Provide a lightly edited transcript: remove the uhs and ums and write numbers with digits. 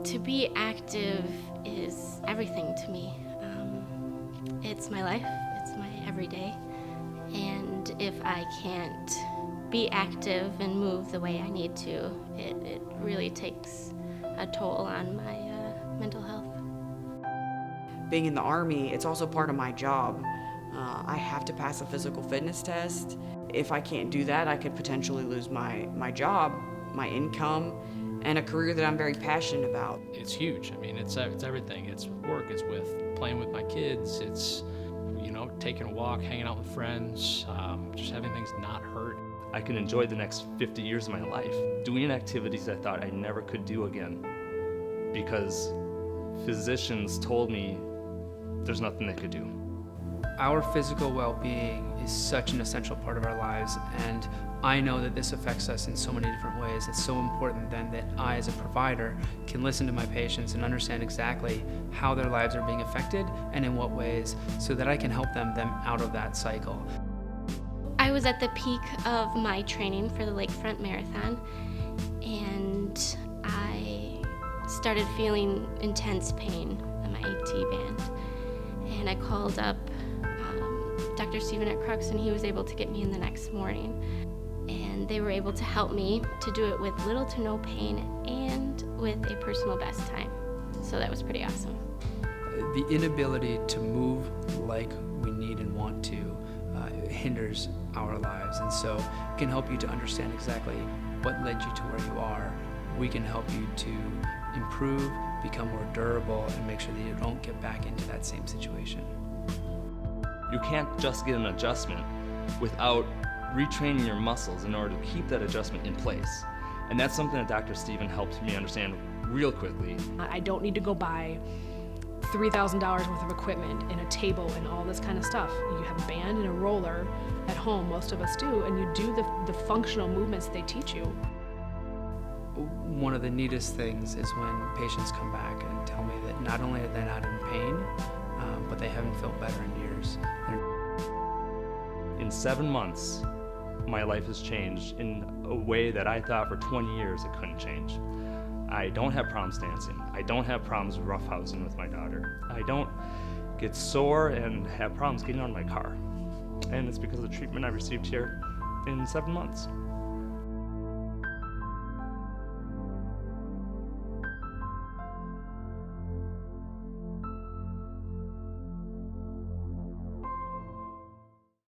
To be active is everything to me. It's my life, it's my everyday, and if I can't be active and move the way I need to, it really takes a toll on my mental health. Being in the Army, it's also part of my job. I have to pass a physical fitness test. If I can't do that, I could potentially lose my job, my income, and a career that I'm very passionate about. It's huge. I mean, it's everything. It's work, it's with playing with my kids, it's, taking a walk, hanging out with friends, just having things not hurt. I can enjoy the next 50 years of my life doing activities I thought I never could do again because physicians told me there's nothing they could do. Our physical well-being is such an essential part of our lives, and I know that this affects us in so many different ways. It's so important then that I, as a provider, can listen to my patients and understand exactly how their lives are being affected and in what ways, so that I can help them out of that cycle. I was at the peak of my training for the Lakefront Marathon, and I started feeling intense pain on my AT band. And I called up Dr. Steven at Crux, and he was able to get me in the next morning. And they were able to help me to do it with little to no pain and with a personal best time. So that was pretty awesome. The inability to move like we need and want to hinders our lives, and so it can help you to understand exactly what led you to where you are. We can help you to improve, become more durable, and make sure that you don't get back into that same situation. You can't just get an adjustment without retraining your muscles in order to keep that adjustment in place. And that's something that Dr. Steven helped me understand real quickly. I don't need to go buy $3,000 worth of equipment and a table and all this kind of stuff. You have a band and a roller at home, most of us do, and you do the functional movements they teach you. One of the neatest things is when patients come back and tell me that not only are they not in pain, but they haven't felt better in years. In 7 months, my life has changed in a way that I thought for 20 years it couldn't change. I don't have problems dancing. I don't have problems roughhousing with my daughter. I don't get sore and have problems getting out of my car. And it's because of the treatment I received here in 7 months.